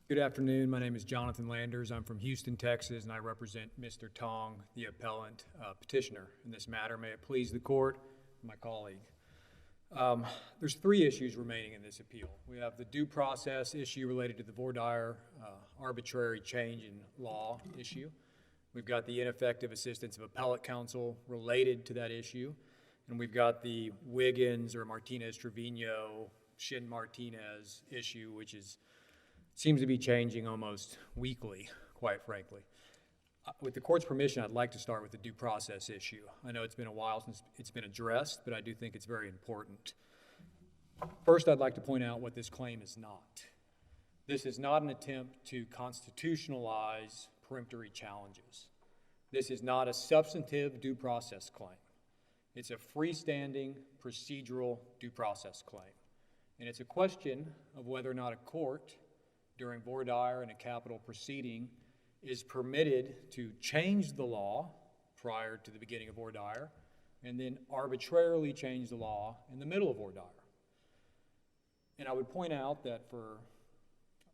Good afternoon. My name is Jonathan Landers. I'm from Houston, Texas, and I represent Mr. Tong, the appellant petitioner in this matter. May it please the court and my colleague. There's three issues remaining in this appeal. We have the due process issue related to the voir dire arbitrary change in law issue. We've got the ineffective assistance of appellate counsel related to that issue. And we've got the Wiggins or Martinez-Trevino, Shin-Martinez issue, which seems to be changing almost weekly, quite frankly. With the court's permission, I'd like to start with the due process issue. I know it's been a while since it's been addressed, but I do think it's very important. First, I'd like to point out what this claim is not. This is not an attempt to constitutionalize peremptory challenges. This is not a substantive due process claim. It's a freestanding procedural due process claim. And it's a question of whether or not a court, during voir dire in a capital proceeding, is permitted to change the law prior to the beginning of voir dire and then arbitrarily change the law in the middle of voir dire. And I would point out that for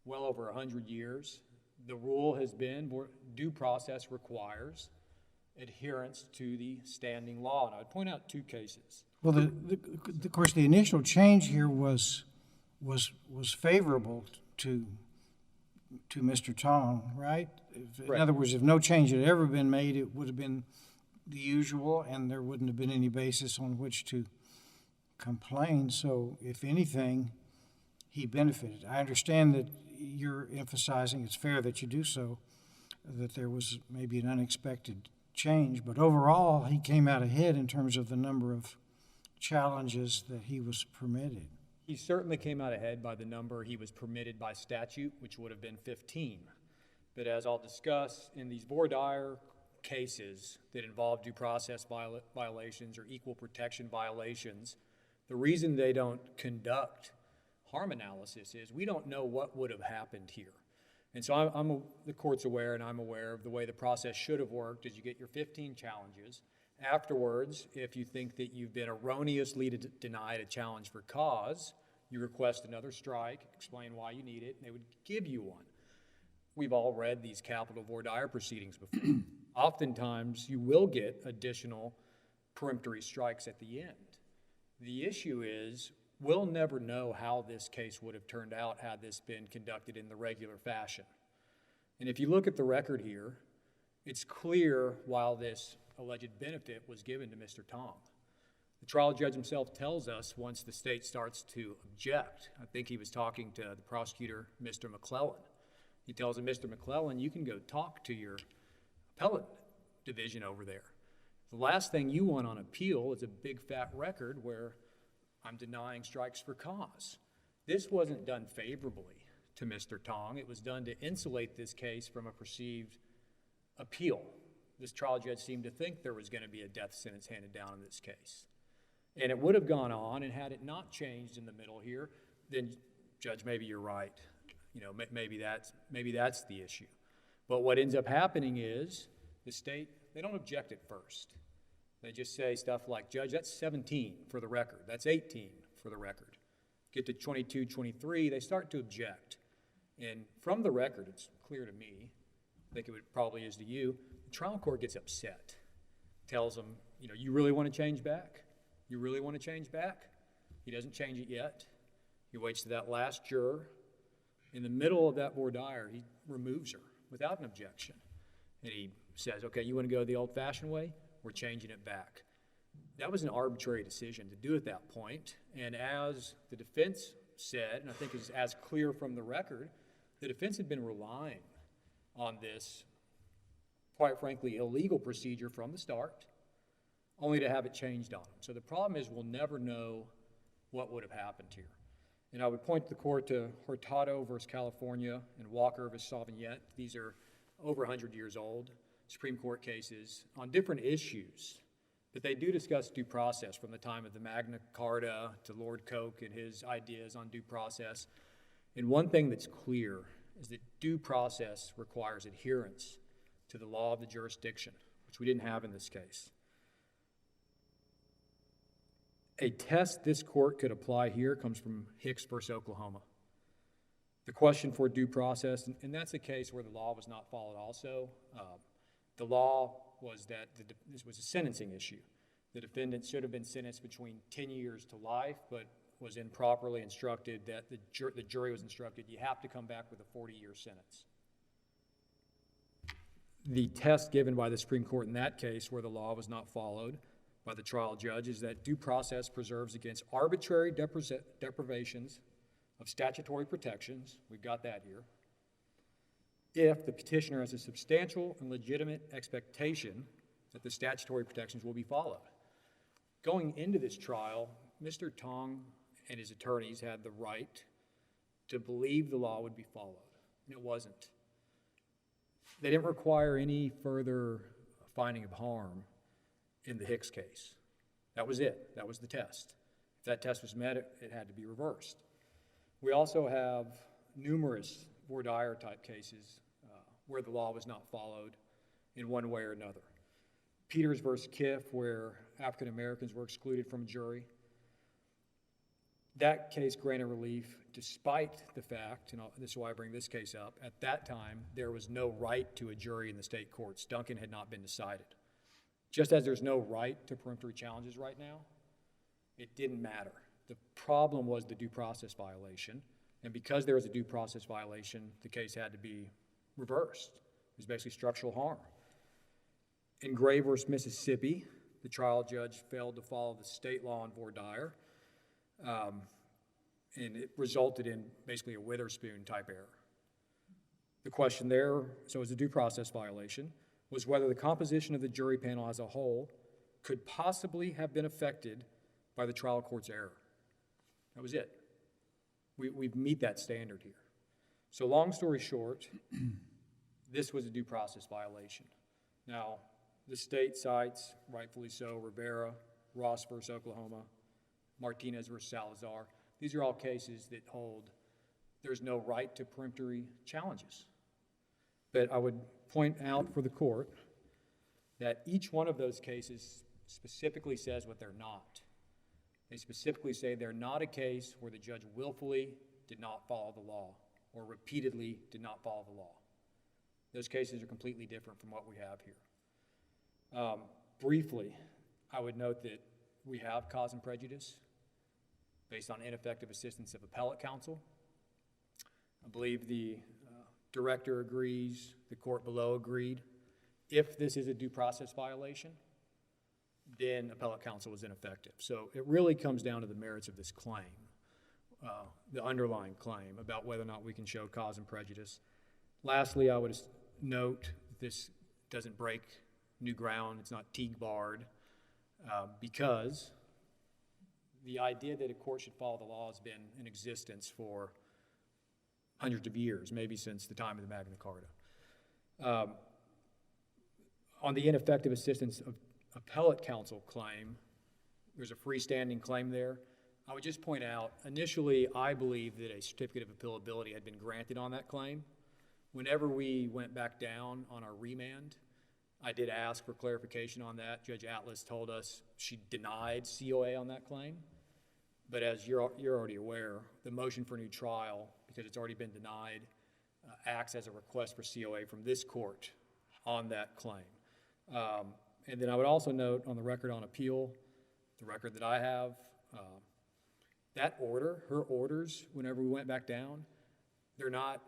well over 100 years, the rule has been due process requires adherence to the standing law. And I would point out two cases. Well, of course, the initial change here was favorable to Mr. Tong, right? In other words, if no change had ever been made, it would have been the usual, and there wouldn't have been any basis on which to complain. So, if anything, he benefited. I understand that you're emphasizing it's fair that you do so, that there was maybe an unexpected change, but overall, he came out ahead in terms of the number of challenges that he was permitted. He certainly came out ahead by the number he was permitted by statute, which would have been 15. But as I'll discuss, in these voir dire cases that involve due process violations or equal protection violations, the reason they don't conduct harm analysis is we don't know what would have happened here. And so the court's aware, and I'm aware of the way the process should have worked is you get your 15 challenges. Afterwards, if you think that you've been erroneously denied a challenge for cause, you request another strike, explain why you need it, and they would give you one. We've all read these capital voir dire proceedings before. Oftentimes, you will get additional peremptory strikes at the end. The issue is, we'll never know how this case would have turned out had this been conducted in the regular fashion. And if you look at the record here, it's clear while this alleged benefit was given to Mr. Tong. The trial judge himself tells us once the state starts to object, I think he was talking to the prosecutor, Mr. McClellan. He tells him, Mr. McClellan, you can go talk to your appellate division over there. The last thing you want on appeal is a big fat record where I'm denying strikes for cause. This wasn't done favorably to Mr. Tong. It was done to insulate this case from a perceived appeal. This trial judge seemed to think there was going to be a death sentence handed down in this case. And it would have gone on, and had it not changed in the middle here, then, Judge, maybe you're right. You know, maybe that's the issue. But what ends up happening is the state, they don't object at first. They just say stuff like, Judge, that's 17 for the record. That's 18 for the record. Get to 22, 23, they start to object. And from the record, it's clear to me, I think it probably is to you, the trial court gets upset. Tells them, you know, you really want to change back? You really want to change back? He doesn't change it yet. He waits to that last juror. In the middle of that voir dire, he removes her without an objection. And he says, okay, you want to go the old-fashioned way? We're changing it back. That was an arbitrary decision to do at that point. And as the defense said, and I think it's as clear from the record, the defense had been relying on this, quite frankly, illegal procedure from the start, only to have it changed on them. So the problem is we'll never know what would have happened here. And I would point the court to Hurtado versus California and Walker versus Sauvignette. These are over 100 years old Supreme Court cases on different issues, but they do discuss due process from the time of the Magna Carta to Lord Coke and his ideas on due process. And one thing that's clear is that due process requires adherence to the law of the jurisdiction, which we didn't have in this case. A test this court could apply here comes from Hicks versus Oklahoma. The question for due process, and that's a case where the law was not followed also. The law was that this was a sentencing issue. The defendant should have been sentenced between 10 years to life, but was improperly instructed that the jury was instructed you have to come back with a 40-year sentence. The test given by the Supreme Court in that case, where the law was not followed by the trial judge, is that due process preserves against arbitrary deprivations of statutory protections, we've got that here, if the petitioner has a substantial and legitimate expectation that the statutory protections will be followed. Going into this trial, Mr. Tong and his attorneys had the right to believe the law would be followed, and it wasn't. They didn't require any further finding of harm in the Hicks case. That was it. That was the test. If that test was met, it had to be reversed. We also have numerous voir dire type cases where the law was not followed in one way or another. Peters versus Kiff, where African Americans were excluded from a jury. That case granted relief despite the fact, and this is why I bring this case up, at that time there was no right to a jury in the state courts. Duncan had not been decided. Just as there's no right to peremptory challenges right now, it didn't matter. The problem was the due process violation, and because there was a due process violation, the case had to be reversed. It was basically structural harm. In Gray versus Mississippi, the trial judge failed to follow the state law on voir dire, and it resulted in basically a Witherspoon type error. The question there, so as a due process violation, was whether the composition of the jury panel as a whole could possibly have been affected by the trial court's error. That was it. We meet that standard here. So long story short, this was a due process violation. Now, the state cites, rightfully so, Rivera, Ross versus Oklahoma, Martinez versus Salazar. These are all cases that hold there's no right to peremptory challenges. But I would point out for the court that each one of those cases specifically says what they're not. They specifically say they're not a case where the judge willfully did not follow the law or repeatedly did not follow the law. Those cases are completely different from what we have here. Briefly, I would note that we have cause and prejudice based on ineffective assistance of appellate counsel. I believe the director agrees, the court below agreed. If this is a due process violation, then appellate counsel was ineffective. So it really comes down to the merits of this claim, the underlying claim about whether or not we can show cause and prejudice. Lastly, I would note this doesn't break new ground. It's not Teague barred because the idea that a court should follow the law has been in existence for hundreds of years, maybe since the time of the Magna Carta. On the ineffective assistance of appellate counsel claim, there's a freestanding claim there. I would just point out, initially, I believe that a certificate of appealability had been granted on that claim. Whenever we went back down on our remand, I did ask for clarification on that. Judge Atlas told us she denied COA on that claim. But as you're already aware, the motion for new trial, because it's already been denied, acts as a request for COA from this court on that claim. And then I would also note on the record on appeal, the record that I have, that order, her orders, whenever we went back down, they're not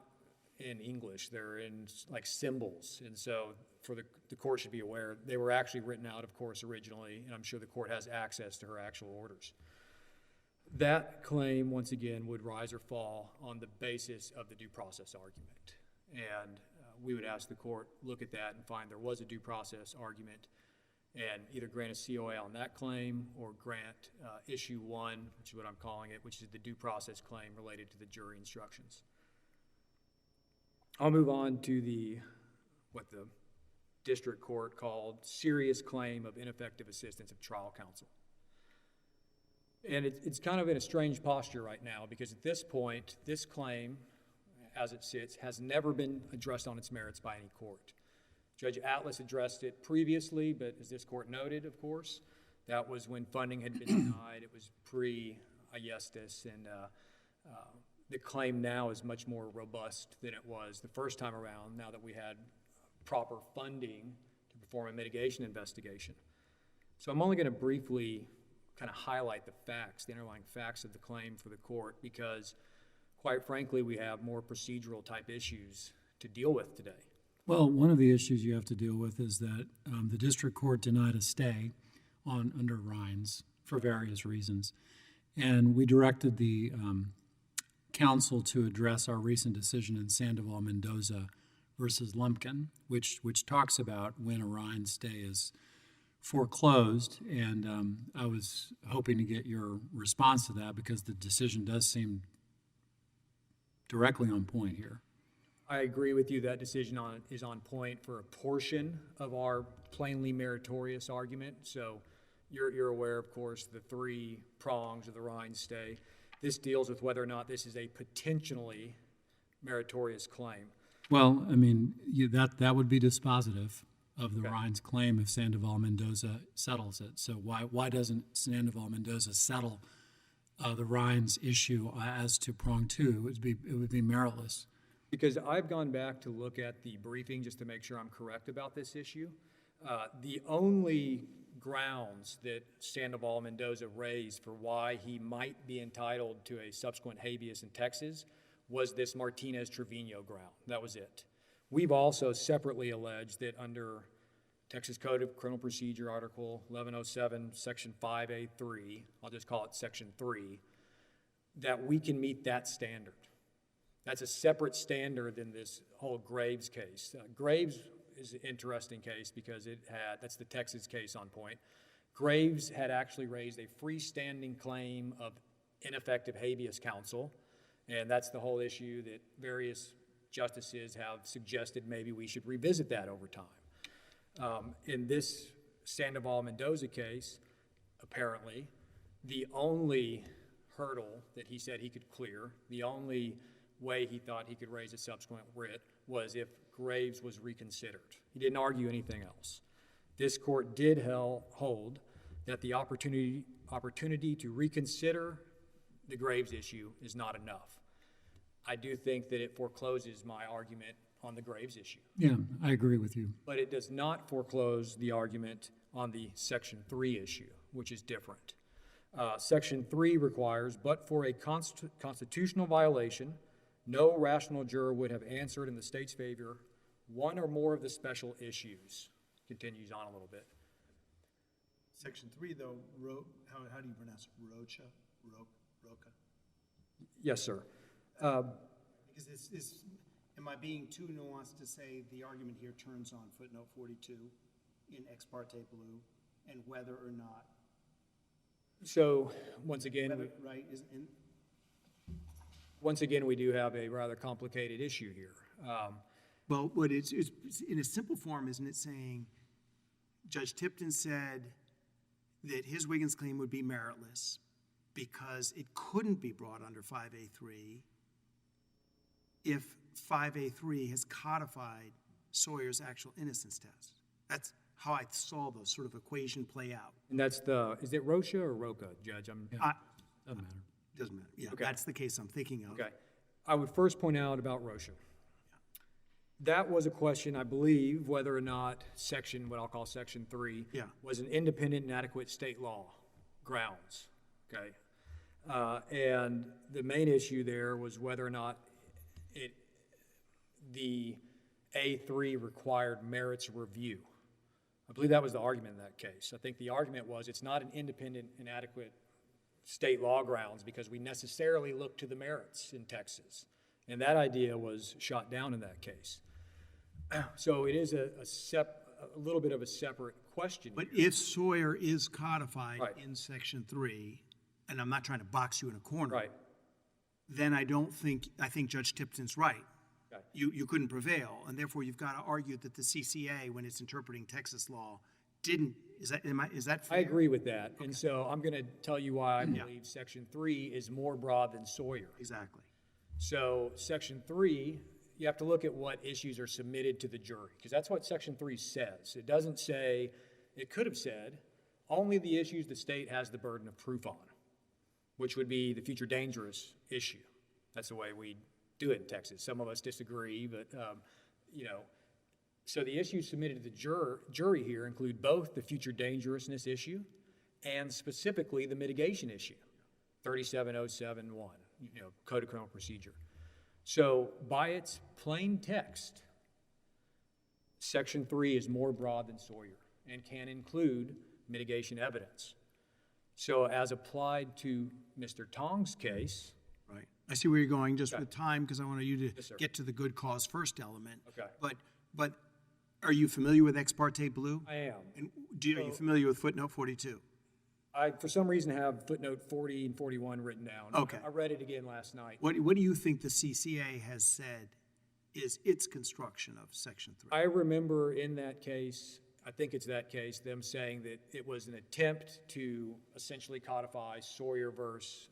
in English, they're in like symbols. And so for the court should be aware, they were actually written out, of course, originally, and I'm sure the court has access to her actual orders. That claim, once again, would rise or fall on the basis of the due process argument. And we would ask the court, look at that and find there was a due process argument and either grant a COA on that claim or grant issue 1, which is what I'm calling it, which is the due process claim related to the jury instructions. I'll move on to what the district court called serious claim of ineffective assistance of trial counsel. And it's kind of in a strange posture right now because at this point, this claim, as it sits, has never been addressed on its merits by any court. Judge Atlas addressed it previously, but as this court noted, of course, that was when funding had been denied. It was pre-Ayestas, and the claim now is much more robust than it was the first time around, now that we had proper funding to perform a mitigation investigation. So I'm only going to briefly kind of highlight the facts, the underlying facts of the claim for the court, because quite frankly, we have more procedural type issues to deal with today. Well, one of the issues you have to deal with is that the district court denied a stay under Rhines for various reasons. And we directed the counsel to address our recent decision in Sandoval-Mendoza versus Lumpkin, which talks about when a Rhines stay is foreclosed. And I was hoping to get your response to that because the decision does seem directly on point here. I agree with you that decision is on point for a portion of our plainly meritorious argument. So you're aware, of course, the three prongs of the Rhines stay. This deals with whether or not this is a potentially meritorious claim. Well, I mean, that would be dispositive of the Okay. Rhines claim if Sandoval-Mendoza settles it. So why doesn't Sandoval-Mendoza settle the Rhines issue as to prong two? It would be meritless. Because I've gone back to look at the briefing just to make sure I'm correct about this issue. The only grounds that Sandoval-Mendoza raised for why he might be entitled to a subsequent habeas in Texas was this Martinez-Trevino ground. That was it. We've also separately alleged that under Texas Code of Criminal Procedure, Article 1107, Section 5A3, I'll just call it Section 3, that we can meet that standard. That's a separate standard than this whole Graves case. Graves is an interesting case because that's the Texas case on point. Graves had actually raised a freestanding claim of ineffective habeas counsel, and that's the whole issue that various justices have suggested maybe we should revisit that over time. In this Sandoval-Mendoza case, apparently, the only hurdle that he said he could clear, the only way he thought he could raise a subsequent writ was if Graves was reconsidered. He didn't argue anything else. This court did hold that the opportunity to reconsider the Graves issue is not enough. I do think that it forecloses my argument on the Graves issue. Yeah, I agree with you. But it does not foreclose the argument on the Section 3 issue, which is different. Section 3 requires, but for a constitutional violation, no rational juror would have answered in the state's favor one or more of the special issues. Continues on a little bit. Section 3, though, how do you pronounce it? Roca? Yes, sir. Because am I being too nuanced to say the argument here turns on footnote 42 in Ex parte Blue and whether or not? So, once again, right? Once again, we do have a rather complicated issue here. Well, what it's in a simple form, isn't it, saying Judge Tipton said that his Wiggins claim would be meritless because it couldn't be brought under 5A3 if 5A3 has codified Sawyer's actual innocence test. That's how I saw the sort of equation play out. And that's is it Rocha or Roca, Judge? Doesn't matter. Doesn't matter. Yeah, Okay. That's the case I'm thinking of. Okay. I would first point out about Rocha. That was a question, I believe, whether or not what I'll call Section 3 was an independent and adequate state law grounds. Okay. And the main issue there was whether or not the A3 required merits review. I believe that was the argument in that case. I think the argument was it's not an independent and adequate state law grounds because we necessarily look to the merits in Texas. And that idea was shot down in that case. So it is a little bit of a separate question. But here. if Sawyer is codified Right. in Section 3, and I'm not trying to box you in a corner, Right. then I think Judge Tipton's right. Okay. You couldn't prevail, and therefore you've got to argue that the CCA, when it's interpreting Texas law, didn't. Is that fair? I agree with that. Okay. And so I'm going to tell you why I believe Section 3 is more broad than Sawyer. Exactly. So Section 3, you have to look at what issues are submitted to the jury, because that's what Section 3 says. It doesn't say, it could have said, only the issues the state has the burden of proof on, which would be the future dangerous issue. That's the way we do it in Texas. Some of us disagree, but, so the issues submitted to the jury here include both the future dangerousness issue and specifically the mitigation issue, 37071, Code of Criminal Procedure. So by its plain text, Section 3 is more broad than Sawyer and can include mitigation evidence. So as applied to Mr. Tong's case. Right. I see where you're going, just with time, because I want you to Yes, sir. get to the good cause first element. Okay. But are you familiar with Ex parte Blue? I am. And are you familiar with footnote 42? I, for some reason, have footnote 40 and 41 written down. Okay. I read it again last night. What do you think the CCA has said is its construction of Section 3? I remember in that case, I think it's that case, them saying that it was an attempt to essentially codify Sawyer versus,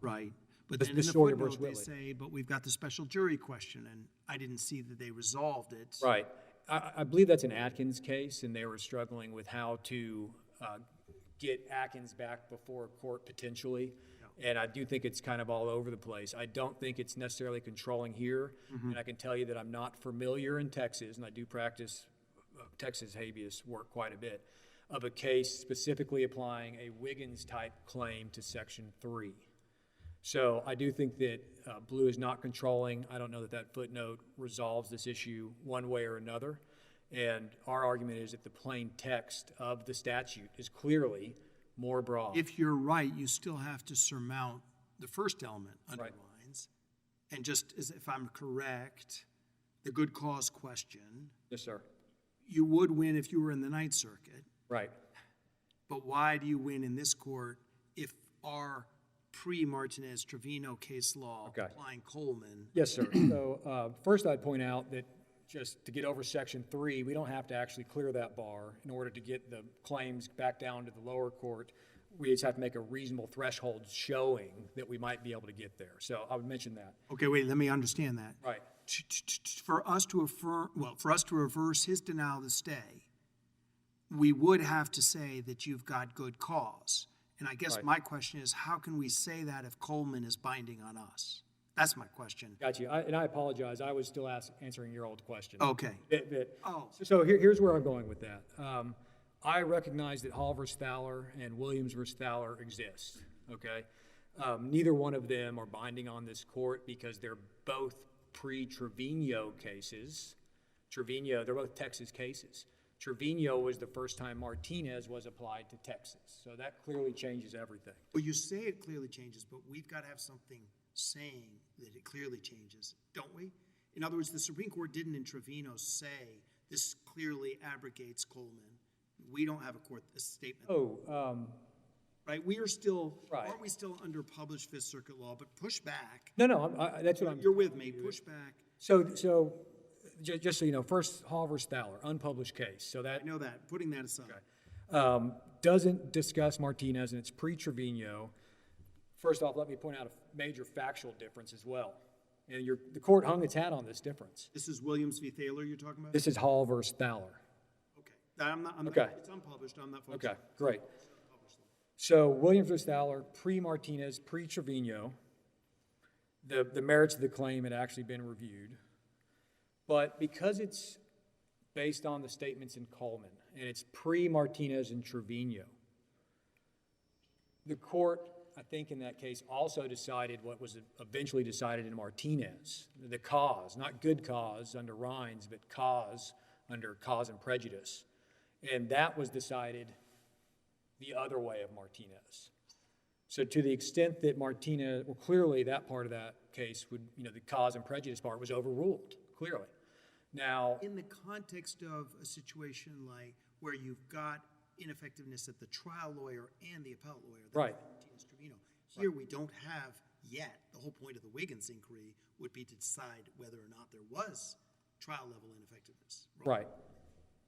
Right. But The- then the in the Sawyer footnote, versus they Whitley. say, but we've got the special jury question, and I didn't see that they resolved it. right. I believe that's an Atkins case, and they were struggling with how to get Atkins back before court potentially. And I do think it's kind of all over the place. I don't think it's necessarily controlling here. And I can tell you that I'm not familiar in Texas, and I do practice Texas habeas work quite a bit, of a case specifically applying a Wiggins-type claim to Section 3. So I do think that Blue is not controlling. I don't know that that footnote resolves this issue one way or another. And our argument is that the plain text of the statute is clearly more broad. If you're right, you still have to surmount the first element underlines. And just as if I'm correct, the good cause question, Yes, sir. you would win if you were in the Ninth Circuit. Right. But why do you win in this court if our pre-Martinez-Trevino case law Okay. applying Coleman? Yes, sir. So first I'd point out that just to get over Section 3, we don't have to actually clear that bar in order to get the claims back down to the lower court. We just have to make a reasonable threshold showing that we might be able to get there. So I would mention that. Okay, wait, let me understand that. Right. For us to reverse his denial of the stay, we would have to say that you've got good cause. And I guess Right. my question is, how can we say that if Coleman is binding on us? That's my question. Got you. And I apologize. I was still answering your old question. Okay. Oh. So here's where I'm going with that. I recognize that Hall versus Thaler and Williams versus Thaler exist, okay? Neither one of them are binding on this court because they're both pre-Trevino cases. They're both Texas cases. Trevino was the first time Martinez was applied to Texas. So that clearly changes everything. Well, you say it clearly changes, but we've got to have something saying that it clearly changes, don't we? In other words, the Supreme Court didn't in Trevino say this clearly abrogates Coleman. We don't have a statement. Right? We are still, Right. aren't we still under published Fifth Circuit law? But push back. No, that's what I'm. You're with me. Push back. So just so you know, first Hall versus Thaler, unpublished case. So that I know that. Putting that aside. doesn't discuss Martinez, and it's pre-Trevino. First off, let me point out a major factual difference as well. And the court hung its hat on this difference. This is Williams v. Thaler you're talking about? This is Hall versus Thaler. Okay. I'm not, Okay. It's unpublished. I'm not focused. Okay, great. So Williams versus Thaler, pre-Martinez, pre-Trevino. The merits of the claim had actually been reviewed. But because it's based on the statements in Coleman, and it's pre-Martinez and Trevino, the court, I think in that case, also decided what was eventually decided in Martinez, the cause, not good cause under Rhines, but cause under cause and prejudice. And that was decided the other way of Martinez. So to the extent that Martinez, well, clearly that part of that case would, the cause and prejudice part was overruled, clearly. Now, In the context of a situation like where you've got ineffectiveness at the trial lawyer and the appellate lawyer, that's Right. Martinez-Trevino. Here we don't have yet. The whole point of the Wiggins inquiry would be to decide whether or not there was trial level ineffectiveness. right.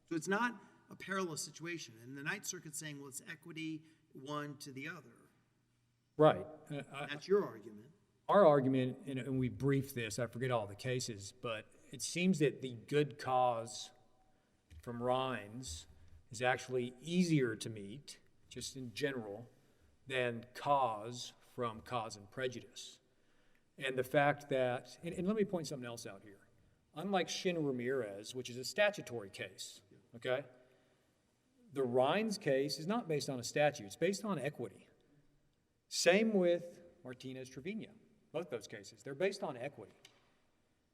So it's not a parallel situation. And the Ninth Circuit's saying, well, it's equity one to the other. Right. That's your argument. Our argument, and we briefed this, I forget all the cases, but it seems that the good cause from Rhines is actually easier to meet, just in general, than cause from cause and prejudice. And the fact that, and let me point something else out here. Unlike Shin Ramirez, which is a statutory case, okay? The Rhines case is not based on a statute, it's based on equity. Same with Martinez-Trevino, both those cases. They're based on equity.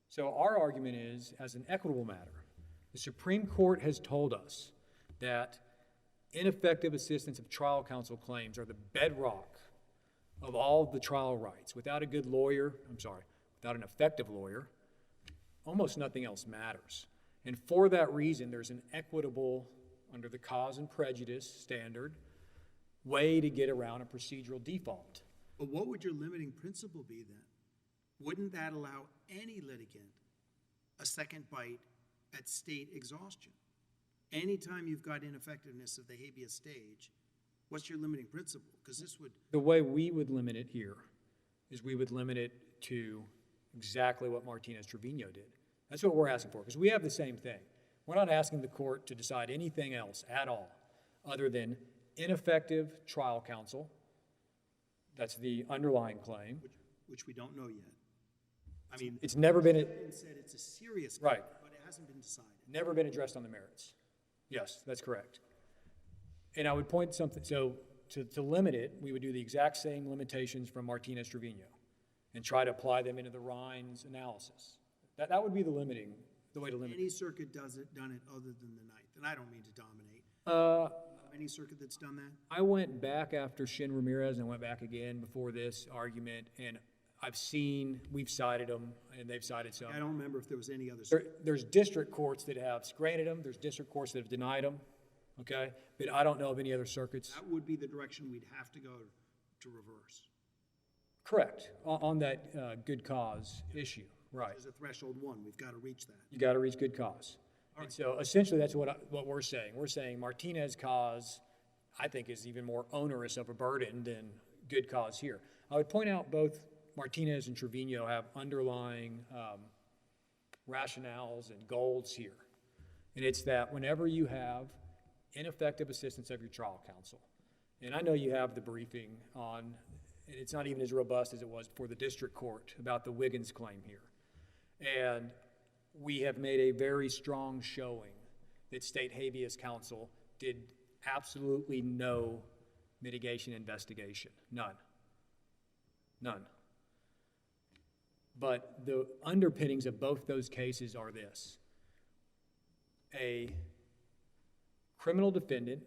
So our argument is, as an equitable matter, the Supreme Court has told us that ineffective assistance of trial counsel claims are the bedrock of all the trial rights. Without a good lawyer, without an effective lawyer, almost nothing else matters. And for that reason, there's an equitable, under the cause and prejudice standard, way to get around a procedural default. But what would your limiting principle be then? Wouldn't that allow any litigant a second bite at state exhaustion? Anytime you've got ineffectiveness of the habeas stage, what's your limiting principle? Because this would... The way we would limit it here is we would limit it to exactly what Martinez-Trevino did. That's what we're asking for, because we have the same thing. We're not asking the court to decide anything else at all other than ineffective trial counsel. That's the underlying claim. Which we don't know yet. I mean, It's never been, said it's a serious claim, right, but it hasn't been decided. never been addressed on the merits. Yes, that's correct. And I would point something, so to limit it, we would do the exact same limitations from Martinez-Trevino and try to apply them into the Rhines analysis. That would be the way to limit it. Any circuit done it other than the Ninth, and I don't mean to dominate. Any circuit that's done that? I went back after Shin Ramirez and went back again before this argument, and we've cited them, and they've cited some. I don't remember if there was any other circuit. There's district courts that have granted them, there's district courts that have denied them, okay? But I don't know of any other circuits. That would be the direction we'd have to go to reverse. Correct, on that good cause issue, right. There's a threshold one, we've got to reach that. You got to reach good cause. And so essentially that's what we're saying. We're saying Martinez cause, I think, is even more onerous of a burden than good cause here. I would point out both Martinez and Trevino have underlying rationales and goals here. And it's that whenever you have ineffective assistance of your trial counsel, and I know you have the briefing on, it's not even as robust as it was before the district court about the Wiggins claim here. And we have made a very strong showing that state habeas counsel did absolutely no mitigation investigation. None. But the underpinnings of both those cases are this. A criminal defendant,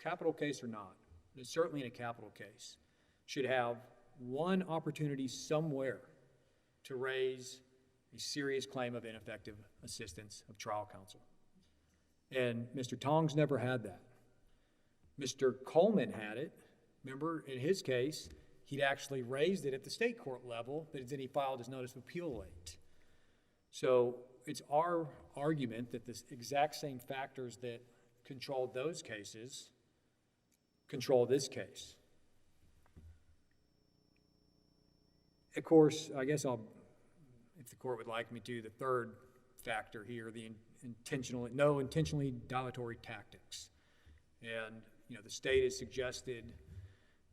capital case or not, but certainly in a capital case, should have one opportunity somewhere to raise a serious claim of ineffective assistance of trial counsel. And Mr. Tong's never had that. Mr. Coleman had it. Remember, in his case, he'd actually raised it at the state court level, but then he filed his notice of appeal late. So it's our argument that the exact same factors that controlled those cases control this case. Of course, I guess if the court would like me to, the third factor here, the no intentionally dilatory tactics. And, the state has suggested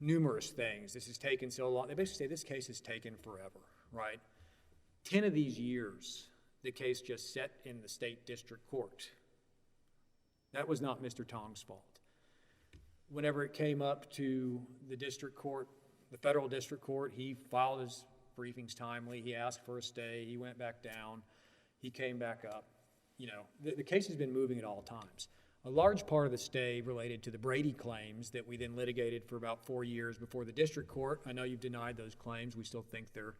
numerous things. This has taken so long. They basically say this case has taken forever, right? 10 of these years, the case just sat in the state district court. That was not Mr. Tong's fault. Whenever it came up to the district court, the federal district court, he filed his briefings timely. He asked for a stay. He went back down. He came back up. The case has been moving at all times. A large part of the stay related to the Brady claims that we then litigated for about 4 years before the district court. I know you've denied those claims. We still think they're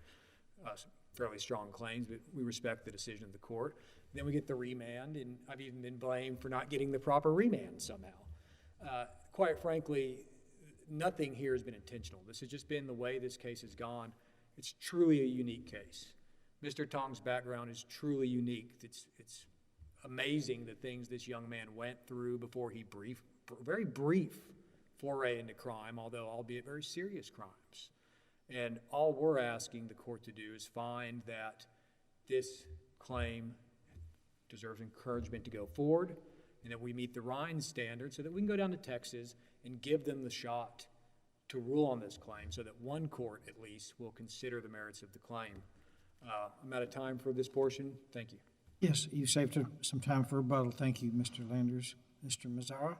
fairly strong claims, but we respect the decision of the court. Then we get the remand, and I've even been blamed for not getting the proper remand somehow. Quite frankly, nothing here has been intentional. This has just been the way this case has gone. It's truly a unique case. Mr. Tong's background is truly unique. It's amazing the things this young man went through before he very brief foray into crime, although albeit very serious crimes. And all we're asking the court to do is find that this claim deserves encouragement to go forward and that we meet the Rhines standard so that we can go down to Texas and give them the shot to rule on this claim so that one court at least will consider the merits of the claim. I'm out of time for this portion. Thank you. Yes, you saved some time for rebuttal. Thank you, Mr. Landers. Mr. Mazzara?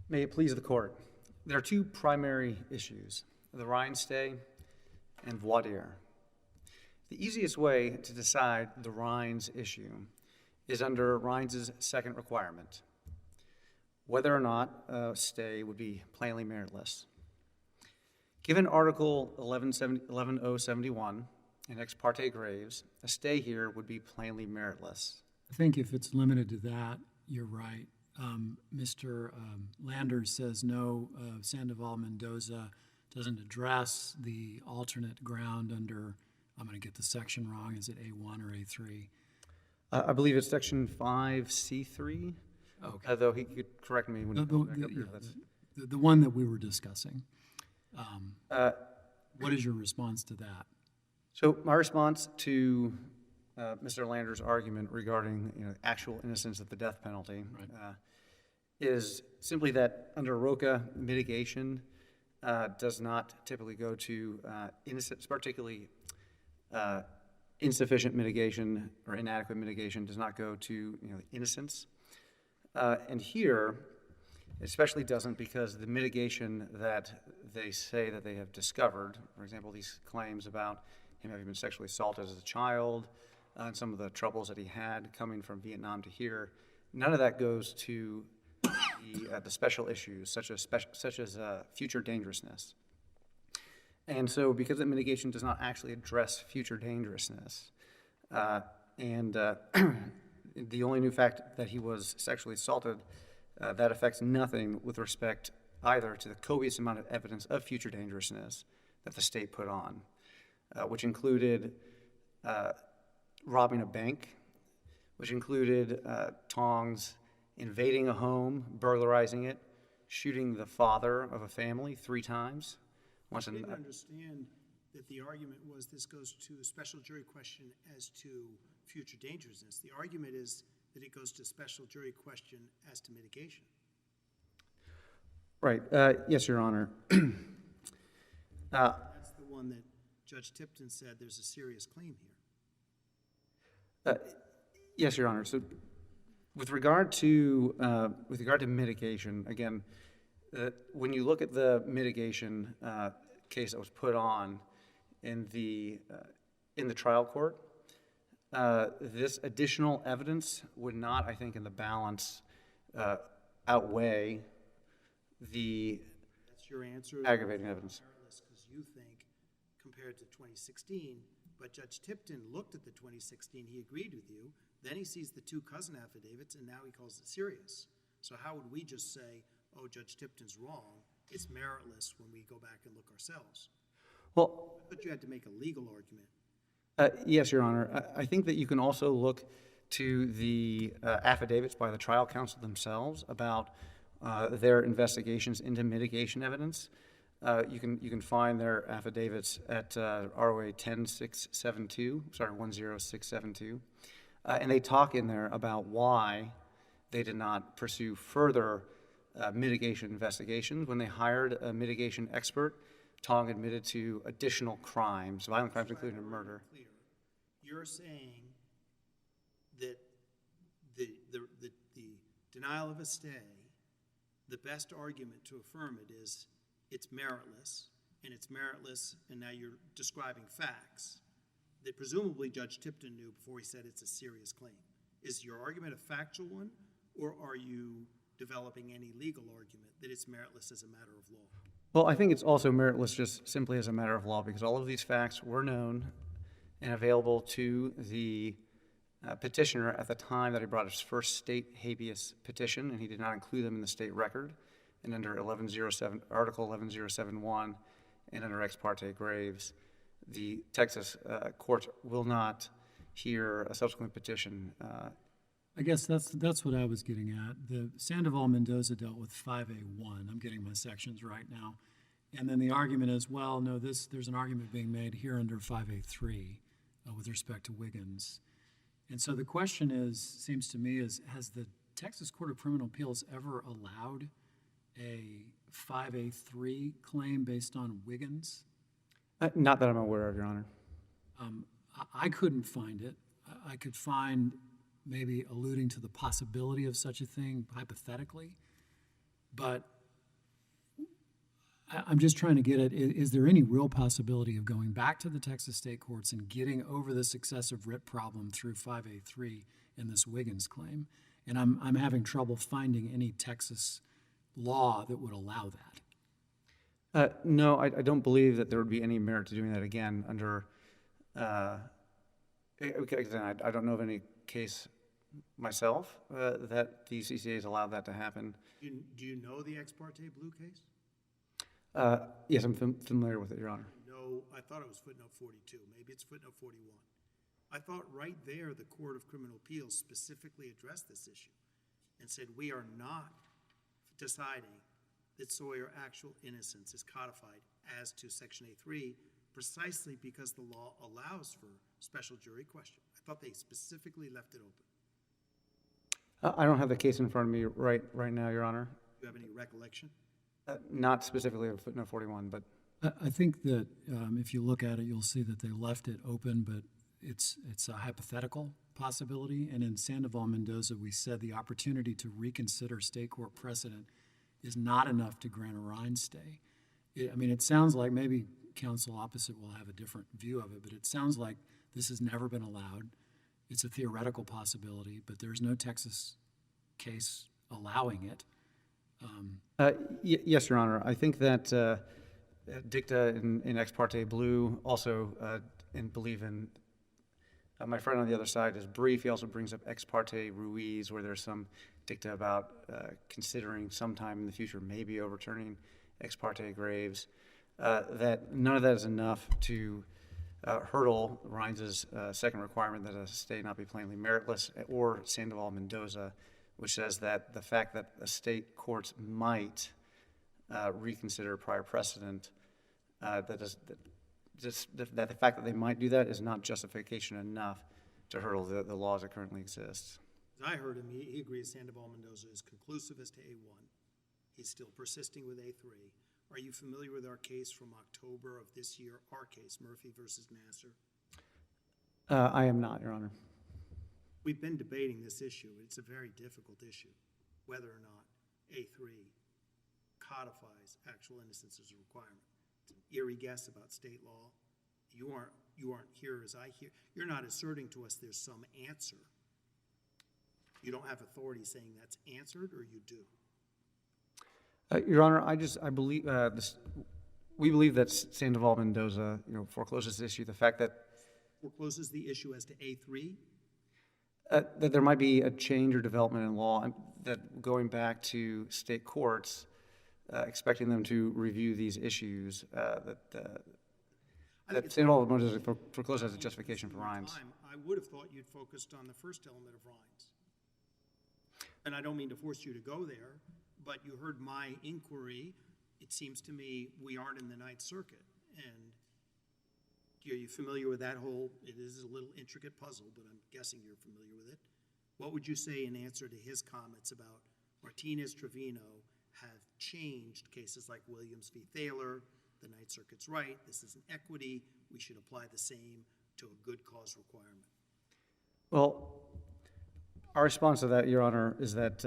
May it please the court. There are two primary issues, the Rhine stay and voir dire. The easiest way to decide the Rhines issue is under Rhines' second requirement, whether or not a stay would be plainly meritless. Given Article 11071 in Ex parte Graves, a stay here would be plainly meritless. I think if it's limited to that, you're right. Mr. Landers says no, Sandoval Mendoza doesn't address the alternate ground under, I'm going to get the section wrong, is it A1 or A3? I believe it's Section 5C3, Okay. though he could correct me when he comes back up here. The one that we were discussing. What is your response to that? So my response to Mr. Landers' argument regarding actual innocence of the death penalty is simply that under ROCA, mitigation does not typically go to innocence, particularly insufficient mitigation or inadequate mitigation does not go to innocence. And here, especially doesn't because the mitigation that they say that they have discovered, for example, these claims about him having been sexually assaulted as a child, and some of the troubles that he had coming from Vietnam to here, none of that goes to the special issues, such as future dangerousness. And so because the mitigation does not actually address future dangerousness, and the only new fact that he was sexually assaulted, that affects nothing with respect either to the copious amount of evidence of future dangerousness that the state put on, which included robbing a bank, which included Tong's invading a home, burglarizing it, shooting the father of a family 3 times. I didn't understand that the argument was this goes to a special jury question as to future dangerousness. The argument is that it goes to a special jury question as to mitigation. Right. Yes, Your Honor. That's the one that Judge Tipton said there's a serious claim here. Yes, Your Honor. So, with regard to mitigation, again, when you look at the mitigation case that was put on in the trial court, this additional evidence would not, I think, in the balance, outweigh the That's your answer. aggravating evidence. Because you think, compared to 2016, but Judge Tipton looked at the 2016, he agreed with you, then he sees the 2 cousin affidavits, and now he calls it serious. So how would we just say, oh, Judge Tipton's wrong, it's meritless when we go back and look ourselves? Well, But you had to make a legal argument. yes, Your Honor. I think that you can also look to the affidavits by the trial counsel themselves about their investigations into mitigation evidence. You can find their affidavits at ROA 10672, and they talk in there about why they did not pursue further mitigation investigations. When they hired a mitigation expert, Tong admitted to additional crimes, violent crimes including murder. Clear. You're saying that the denial of a stay, the best argument to affirm it is it's meritless, and now you're describing facts that presumably Judge Tipton knew before he said it's a serious claim. Is your argument a factual one, or are you developing any legal argument that it's meritless as a matter of law? Well, I think it's also meritless just simply as a matter of law because all of these facts were known and available to the petitioner at the time that he brought his first state habeas petition, and he did not include them in the state record. And under Article 11071 and under Ex parte Graves, the Texas court will not hear a subsequent petition I guess that's what I was getting at. The Sandoval-Mendoza dealt with 5A1. I'm getting my sections right now. And then the argument is, well, no, there's an argument being made here under 5A3 with respect to Wiggins. And so the question seems to me, has the Texas Court of Criminal Appeals ever allowed a 5A3 claim based on Wiggins? Not that I'm aware of, Your Honor. I couldn't find it. I could find maybe alluding to the possibility of such a thing hypothetically, but I'm just trying to get at, is there any real possibility of going back to the Texas state courts and getting over the successive writ problem through 5A3 in this Wiggins claim? And I'm having trouble finding any Texas law that would allow that. No, I don't believe that there would be any merit to doing that again under, again, I don't know of any case myself that the CCA has allowed that to happen. Do you know the Ex parte Blue case? Yes, I'm familiar with it, Your Honor. No, I thought it was footnote 42. Maybe it's footnote 41. I thought right there the Court of Criminal Appeals specifically addressed this issue and said we are not deciding that Sawyer actual innocence is codified as to Section A3 precisely because the law allows for special jury question. I thought they specifically left it open. I don't have the case in front of me right now, Your Honor. Do you have any recollection? Not specifically of footnote 41, but I think that if you look at it, you'll see that they left it open, but it's a hypothetical possibility. And in Sandoval-Mendoza, we said the opportunity to reconsider state court precedent is not enough to grant a Rhine stay. It sounds like maybe counsel opposite will have a different view of it, but it sounds like this has never been allowed. It's a theoretical possibility, but there's no Texas case allowing it. yes, Your Honor. I think that dicta in Ex parte Blue also, and believe in, my friend on the other side is brief. He also brings up Ex parte Ruiz, where there's some dicta about considering sometime in the future maybe overturning Ex parte Graves. That none of that is enough to hurdle Rhines's second requirement that a stay not be plainly meritless, or Sandoval-Mendoza, which says that the fact that a state courts might reconsider prior precedent, that the fact that they might do that is not justification enough to hurdle the laws that currently exist. As I heard him, he agrees Sandoval-Mendoza is conclusive as to A1. He's still persisting with A3. Are you familiar with our case from October of this year, our case, Murphy versus Nasser? I am not, Your Honor. We've been debating this issue. It's a very difficult issue, whether or not A3 codifies actual innocence as a requirement. It's an eerie guess about state law. You aren't here as I hear. You're not asserting to us there's some answer. You don't have authority saying that's answered, or you do? Your Honor, I believe we believe that Sandoval-Mendoza, forecloses the issue. The fact that Forecloses the issue as to A3? that there might be a change or development in law, that going back to state courts, expecting them to review these issues, that Sandoval-Mendoza forecloses as a justification for Rhines. I would have thought you'd focused on the first element of Rhines. And I don't mean to force you to go there, but you heard my inquiry. It seems to me we aren't in the Ninth Circuit. And are you familiar with that whole, it is a little intricate puzzle, but I'm guessing you're familiar with it. What would you say in answer to his comments about Martinez-Trevino have changed cases like Williams v. Thaler? The Ninth Circuit's right, this is an equity, we should apply the same to a good cause requirement. Well, our response to that, Your Honor, is that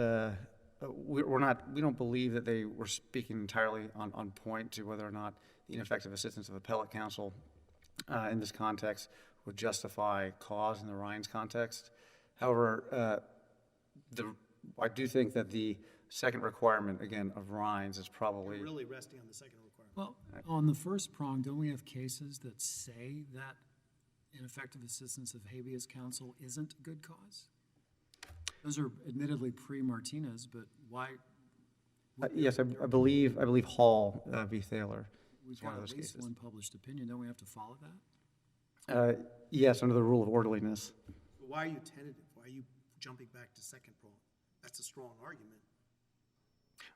we don't believe that they were speaking entirely on point to whether or not the ineffective assistance of appellate counsel in this context would justify cause in the Rhines context. However, I do think that the second requirement, again, of Rhines is probably... You're really resting on the second requirement. Well, on the first prong, don't we have cases that say that ineffective assistance of habeas counsel isn't good cause? Those are admittedly pre-Martinez, but why? yes, I believe Hall v. Thaler is We've one got of at those least cases. one published opinion. Don't we have to follow that? Yes, under the rule of orderliness. Why are you tentative? Why are you jumping back to second prong. That's a strong argument.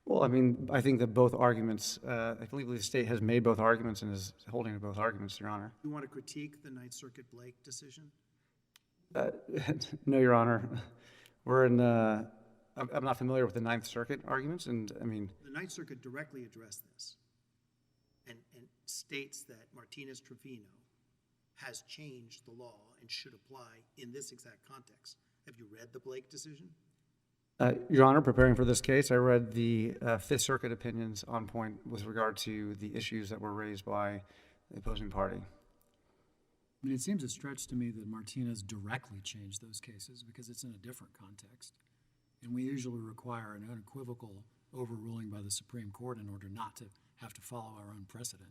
Well, I mean, I think that both arguments, I believe the state has made both arguments and is holding to both arguments, Your Honor. You want to critique the Ninth Circuit Blake decision? No, Your Honor. We're in, I'm not familiar with the Ninth Circuit arguments, and I mean, The Ninth Circuit directly addressed this and states that Martinez-Trevino has changed the law and should apply in this exact context. Have you read the Blake decision? Your Honor, preparing for this case, I read the Fifth Circuit opinions on point with regard to the issues that were raised by the opposing party. I mean, it seems a stretch to me that Martinez directly changed those cases because it's in a different context. And we usually require an unequivocal overruling by the Supreme Court in order not to have to follow our own precedent.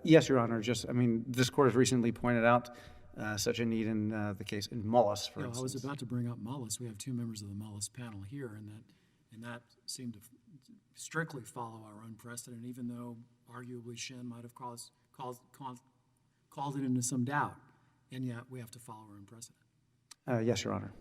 Yes, Your Honor. I mean, this court has recently pointed out such a need in the case in Mullis, for instance. I was about to bring up Mullis. We have two members of the Mullis panel here, and that seemed to strictly follow our own precedent, even though arguably Shen might have called it into some doubt, and yet we have to follow our own precedent. Yes, Your Honor.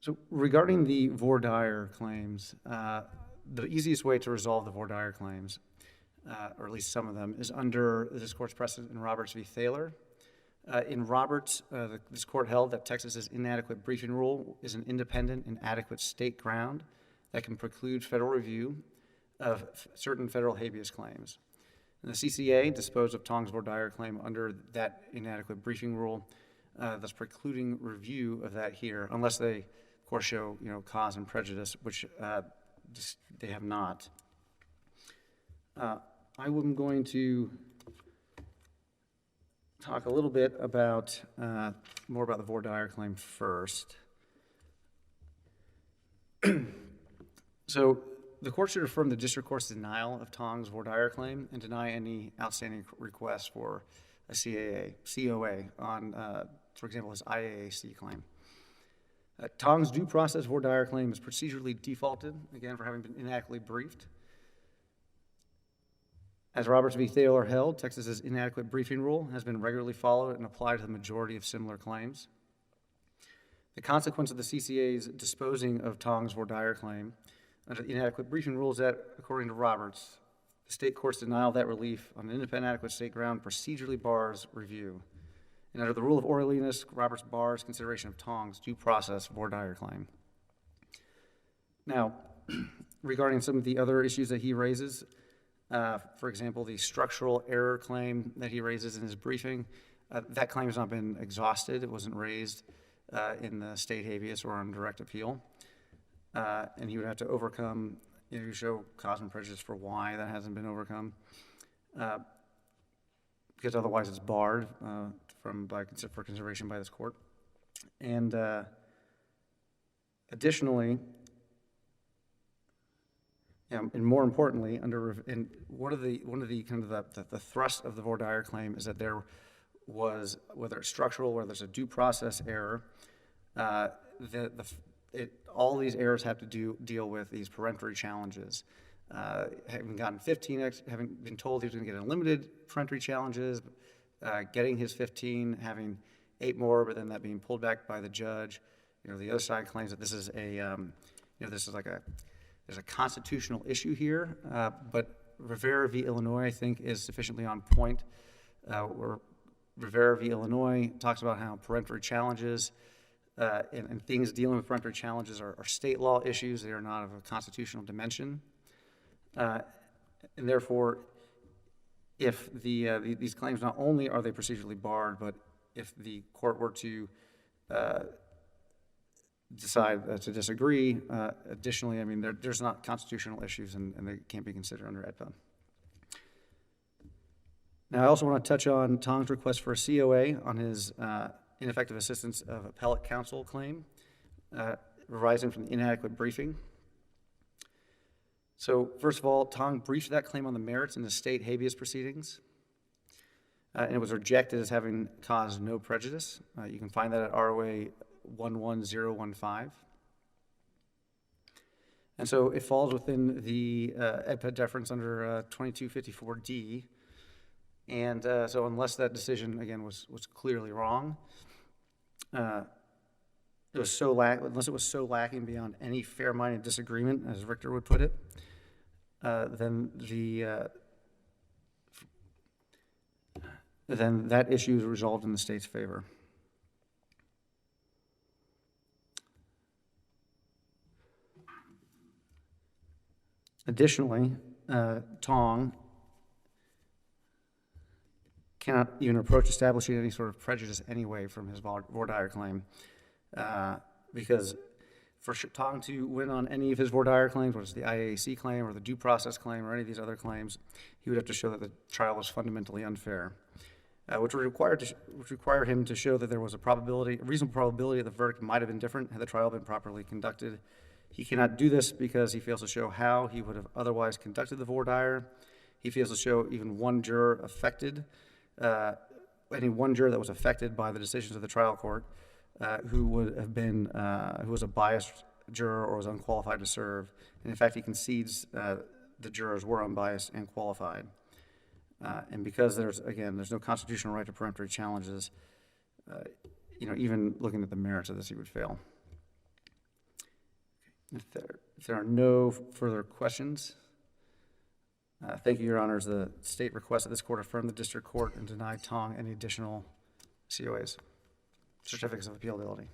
So regarding the voir dire claims, the easiest way to resolve the voir dire claims, or at least some of them, is under this court's precedent in Roberts v. Thaler. In Roberts, this court held that Texas's inadequate briefing rule is an independent and adequate state ground that can preclude federal review of certain federal habeas claims. And the CCA disposed of Tong's voir dire claim under that inadequate briefing rule, thus precluding review of that here, unless they, of course, show cause and prejudice, which they have not. I am going to talk a little bit about more about the voir dire claim first. So the court should affirm the district court's denial of Tong's voir dire claim and deny any outstanding request for a COA on, for example, his IAAC claim. Tong's due process voir dire claim is procedurally defaulted, again, for having been inadequately briefed. As Roberts v. Thaler held, Texas's inadequate briefing rule has been regularly followed and applied to the majority of similar claims. The consequence of the CCA's disposing of Tong's voir dire claim under the inadequate briefing rule is that, according to Roberts, the state court's denial of that relief on an independent adequate state ground procedurally bars review. And under the rule of Orleanis, Roberts bars consideration of Tong's due process voir dire claim. Now, regarding some of the other issues that he raises, for example, the structural error claim that he raises in his briefing, that claim has not been exhausted. It wasn't raised in the state habeas or on direct appeal. And he would have to overcome, show cause and prejudice for why that hasn't been overcome, because otherwise it's barred for consideration by this court. And additionally, and more importantly, one of the kind of the thrust of the voir dire claim is that there was, whether it's structural, whether it's a due process error, all these errors have to deal with these peremptory challenges. Having gotten 15, having been told he was going to get unlimited peremptory challenges, getting his 15, having 8 more, but then that being pulled back by the judge. The other side claims that this is there's a constitutional issue here, but Rivera v. Illinois, I think, is sufficiently on point, where Rivera v. Illinois talks about how peremptory challenges and things dealing with peremptory challenges are state law issues. They are not of a constitutional dimension. And therefore, if these claims, not only are they procedurally barred, but if the court were to decide to disagree, additionally, I mean, there's not constitutional issues and they can't be considered under AEDPA. Now, I also want to touch on Tong's request for a COA on his ineffective assistance of appellate counsel claim, arising from the inadequate briefing. So, first of all, Tong briefed that claim on the merits in the state habeas proceedings, and it was rejected as having caused no prejudice. You can find that at ROA 11015. And so it falls within the AEDPA deference under 2254D, And so unless that decision, again, was clearly wrong, it was unless it was so lacking beyond any fair-minded disagreement, as Richter would put it, then that issue is resolved in the state's favor. Additionally, Tong cannot even approach establishing any sort of prejudice anyway from his voir dire claim, because for Tong to win on any of his voir dire claims, whether it's the IAC claim or the due process claim or any of these other claims, he would have to show that the trial was fundamentally unfair, which would require him to show that there was a reasonable probability that the verdict might have been different had the trial been properly conducted. He cannot do this because he fails to show how he would have otherwise conducted the voir dire. He fails to show even one juror affected, any one juror that was affected by the decisions of the trial court, who was a biased juror or was unqualified to serve. And in fact, he concedes the jurors were unbiased and qualified. And because there's no constitutional right to peremptory challenges, even looking at the merits of this, he would fail. If there are no further questions, thank you, Your Honors. The state requests that this court affirm the district court and deny Tong any additional COAs, certificates of appealability.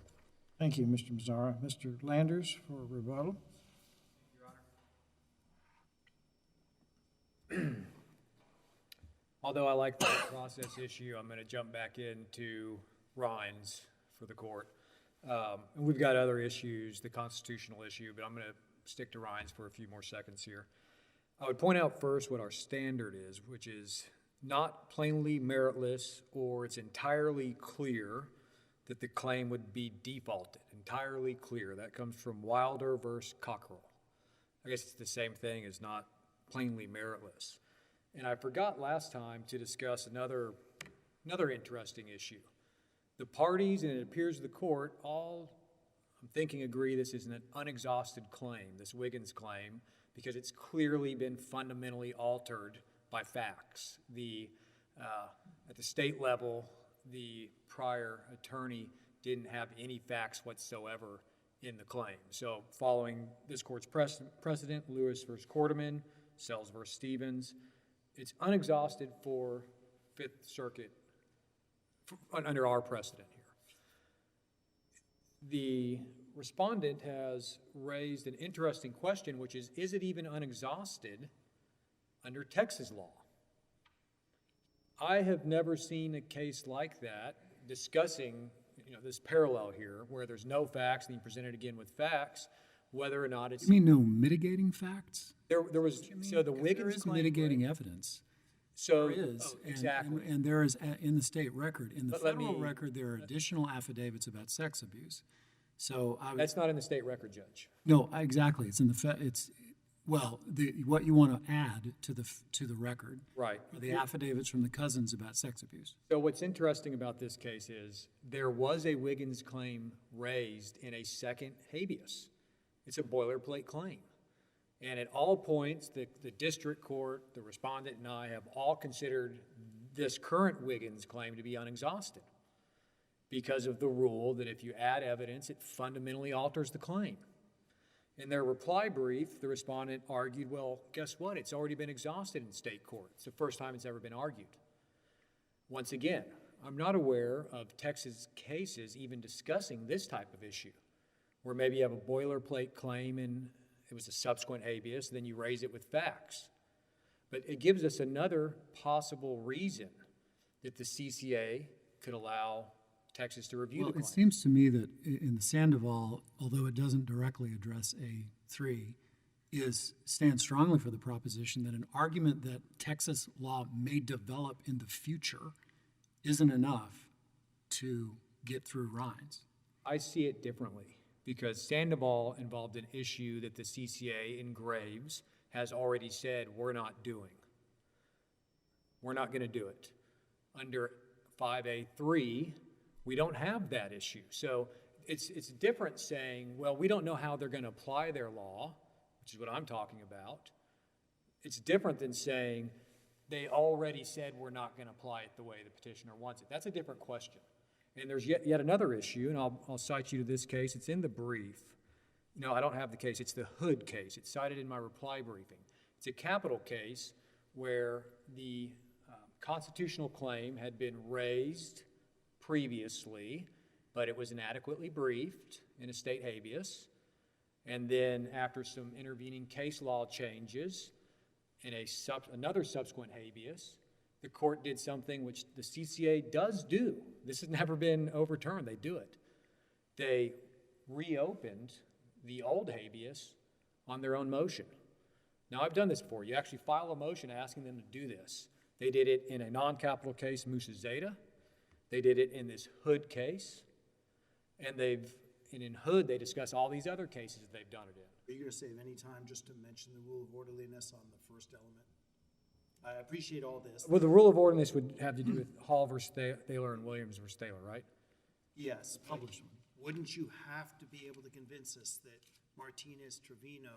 Thank you, Mr. Mazzara. Mr. Landers for rebuttal. Although I like the process issue, I'm going to jump back into Rhines for the court. And we've got other issues, the constitutional issue, but I'm going to stick to Rhines for a few more seconds here. I would point out first what our standard is, which is not plainly meritless or it's entirely clear that the claim would be defaulted. Entirely clear. That comes from Wilder versus Cockrell. I guess it's the same thing as not plainly meritless. And I forgot last time to discuss another interesting issue. The parties, and it appears the court, all, I'm thinking, agree this is an unexhausted claim, this Wiggins claim, because it's clearly been fundamentally altered by facts. At the state level, the prior attorney didn't have any facts whatsoever in the claim. So following this court's precedent, Lewis versus Quarterman, Sells versus Stevens, it's unexhausted for Fifth Circuit under our precedent here. The respondent has raised an interesting question, which is it even unexhausted under Texas law? I have never seen a case like that discussing this parallel here where there's no facts and you present it again with facts, whether or not it's... You mean no mitigating facts? There was, so the Wiggins There is claim... mitigating evidence. So, There is. exactly. And there is in the state record. In the But let federal me- record, there are additional affidavits about sex abuse. So I would... That's not in the state record, Judge. No, exactly. It's in what you want to add to the record Right. are the affidavits from the cousins about sex abuse. So what's interesting about this case is there was a Wiggins claim raised in a second habeas. It's a boilerplate claim. And at all points, the district court, the respondent, and I have all considered this current Wiggins claim to be unexhausted because of the rule that if you add evidence, it fundamentally alters the claim. In their reply brief, the respondent argued, well, guess what? It's already been exhausted in state court. It's the first time it's ever been argued. Once again, I'm not aware of Texas cases even discussing this type of issue, where maybe you have a boilerplate claim and it was a subsequent habeas, then you raise it with facts. But it gives us another possible reason that the CCA could allow Texas to review the Well, claim. it seems to me that in the Sandoval, although it doesn't directly address A3, stands strongly for the proposition that an argument that Texas law may develop in the future isn't enough to get through Rhines. I see it differently because Sandoval involved an issue that the CCA in Graves has already said we're not doing. We're not going to do it. Under 5A3, we don't have that issue. So it's different saying, well, we don't know how they're going to apply their law, which is what I'm talking about. It's different than saying they already said we're not going to apply it the way the petitioner wants it. That's a different question. And there's yet another issue, and I'll cite you to this case. It's in the brief. No, I don't have the case. It's the Hood case. It's cited in my reply briefing. It's a capital case where the constitutional claim had been raised previously, but it was inadequately briefed in a state habeas. And then after some intervening case law changes in another subsequent habeas, the court did something which the CCA does do. This has never been overturned. They do it. They reopened the old habeas on their own motion. Now, I've done this before. You actually file a motion asking them to do this. They did it in a non-capital case, Musa Zeta. They did it in this Hood case. And in Hood, they discuss all these other cases that they've done it in. Are you going to save any time just to mention the rule of orderliness on the first element? I appreciate all this. Well, the rule of orderliness would have to do with Hall versus Thaler and Williams versus Thaler, right? Yes, published one. Wouldn't you have to be able to convince us that Martinez-Trevino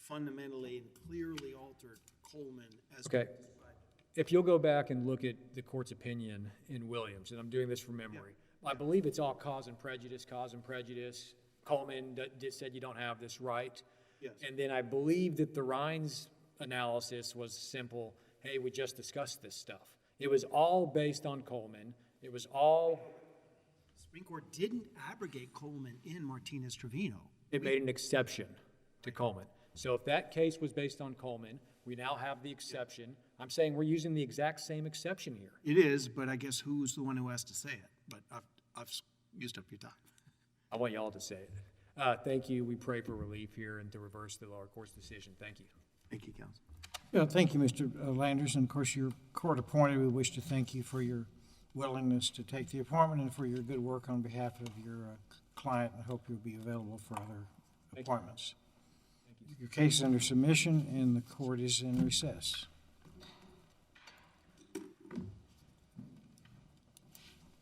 fundamentally and clearly altered Coleman as Okay. If you'll go back and look at the court's opinion in Williams, and I'm doing this from memory, I believe it's all cause and prejudice. Coleman said you don't have this right. Yes. And then I believe that the Rhines analysis was simple, hey, we just discussed this stuff. It was all based on Coleman. It was all... Supreme Court didn't abrogate Coleman in Martinez-Trevino. It made an exception to Coleman. So if that case was based on Coleman, we now have the exception. I'm saying we're using the exact same exception here. It is, but I guess who's the one who has to say it? But I've used up your time. I want y'all to say it. Thank you. We pray for relief here and to reverse the lower court's decision. Thank you. Thank you, Counsel. Yeah, thank you, Mr. Landers, and of course, you're court appointed. We wish to thank you for your willingness to take the appointment and for your good work on behalf of your client. I hope you'll be available for other appointments. Your case is under submission, and the court is in recess.